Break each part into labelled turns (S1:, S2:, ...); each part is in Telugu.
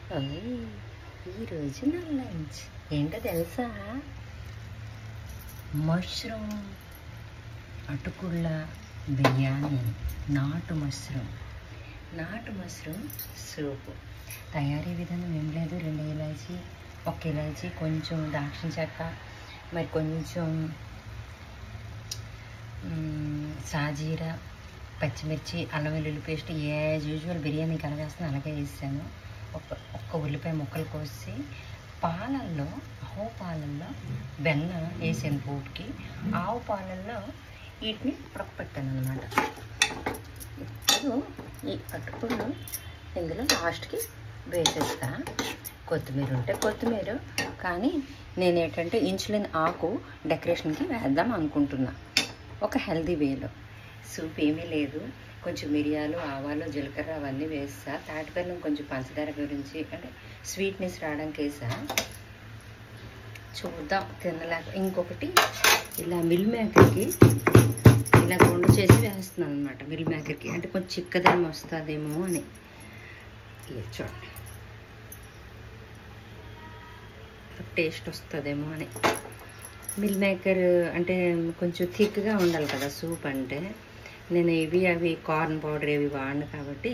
S1: ఈరోజు నా లంచ్ ఏంటో తెలుసా? మష్రూమ్ అటుకుళ్ళ బిర్యానీ, నాటు మష్రూమ్ సూపు. తయారీ విధానం ఏం లేదు, 2 ఇలాచీ, 1 ఇలాచీ, కొంచెం దాల్చిన చెక్క, మరి కొంచెం సాజీరా, పచ్చిమిర్చి, అల్లం వెల్లుల్లి పేస్ట్, యాజ్ యూజువల్ బిర్యానీ కలగేస్తాను అలాగే వేసాను. ఒక్క ఉల్లిపాయ ముక్కలు కోసి ఆవు పాలల్లో బెల్లం వేసాను పూటకి, ఆవు పాలల్లో వీటిని ఉడకపెట్టాను అనమాట. ఇప్పుడు ఈ అటుకులు ఇందులో లాస్ట్కి వేసేస్తా. కొత్తిమీర ఉంటే కొత్తిమీర, కానీ నేనేంటంటే ఇన్సులిన్ ఆకు డెకరేషన్కి వేద్దాం అనుకుంటున్నా, ఒక హెల్దీ వేలో. సూప్ ఏమీ లేదు, కొంచెం మిరియాలు, ఆవాలు, జీలకర్ర అవన్నీ వేస్తా. తాటిబెల్లం కొంచెం పంచదార గురించి అంటే స్వీట్నెస్ రావడానికి వేసా. చూద్దాం తినలేక. ఇంకొకటి ఇలా మిల్ మేకర్కి ఇలా గుండు చేసి వేస్తున్నాను అనమాట. మిల్ మేకర్కి అంటే కొంచెం చిక్కదనం వస్తుందేమో అని. చూడండి, టేస్ట్ వస్తుందేమో అని. మిల్ మేకర్ అంటే కొంచెం థిక్గా ఉండాలి కదా సూప్ అంటే. నేను అవి కార్న్ పౌడర్ ఏవి వాడిను కాబట్టి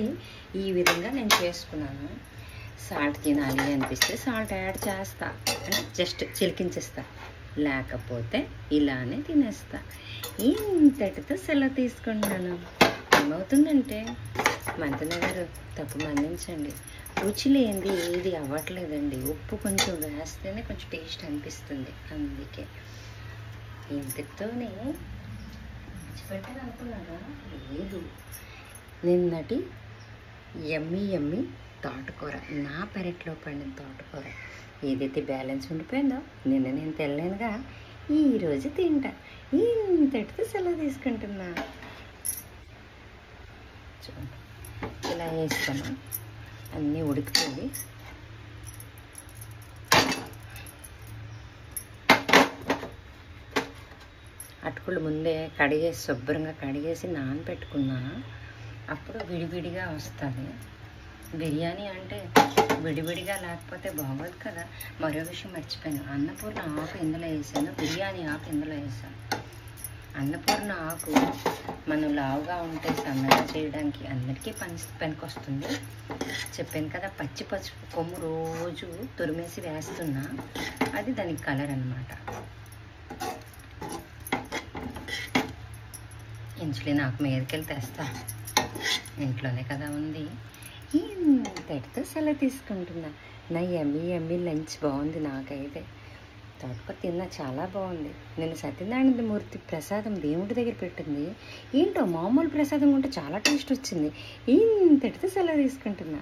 S1: ఈ విధంగా నేను చేసుకున్నాను. సాల్ట్ తినాలి అనిపిస్తే సాల్ట్ యాడ్ చేస్తా, అంటే జస్ట్ చిలికించేస్తా, లేకపోతే ఇలానే తినేస్తా. ఇంతటితో సెలవు తీసుకుంటున్నాను. ఏమవుతుందంటే మంతన గారు తప్పు మన్నించండి, రుచి లేనిది ఏది అవ్వట్లేదండి. ఉప్పు కొంచెం వేస్తేనే కొంచెం టేస్ట్ అనిపిస్తుంది, అందుకే ఇంతటితోనే విడిచిపెట్టాను అనుకున్నారా? లేదు. నిన్నటి యమ్మీ తోటకూర, నా పెరట్లో పండిన తోటకూర ఏదైతే బ్యాలెన్స్ ఉండిపోయిందో నిన్న నేను తెల్లేనుగా, ఈరోజు తింటా. ఇంతటితో సెలవు తీసుకుంటున్నా. చూడండి, ఇలా వేస్తాను, అన్నీ ఉడికిపోయి అటుకులు ముందే కడిగేసి శుభ్రంగా కడిగేసి నానబెట్టుకున్నా, అప్పుడు విడివిడిగా వస్తుంది. బిర్యానీ అంటే విడివిడిగా లేకపోతే బాగోదు కదా. మరో విషయం మర్చిపోయాను, అన్నపూర్ణ ఆకు ఇందులో వేసాను, బిర్యానీ ఆకు ఇందులో వేసాను. అన్నపూర్ణ ఆకు మనం లావుగా ఉంటే సన్నగా చేయడానికి అందరికీ పనికొస్తుంది. చెప్పాను కదా, పచ్చి పసుపు కొమ్ము రోజు తురిమేసి వేస్తున్నా, అది దానికి కలర్ అన్నమాట. ఇన్సులిన్ ఆకు మీదకెళ్ళి తెస్తా, ఇంట్లోనే కదా ఉంది. ఇంతటితో సెలవు తీసుకుంటున్నా. నా యమ్మీ లంచ్ బాగుంది. నాకైతే తోటకూర తిన్నా, చాలా బాగుంది. నేను సత్యనారాయణ మూర్తి ప్రసాదం దేవుడి దగ్గర పెట్టింది, ఏంటో మామూలు ప్రసాదం ఉంటే చాలా టేస్ట్ వచ్చింది. ఇంతటితో సెలవు తీసుకుంటున్నా.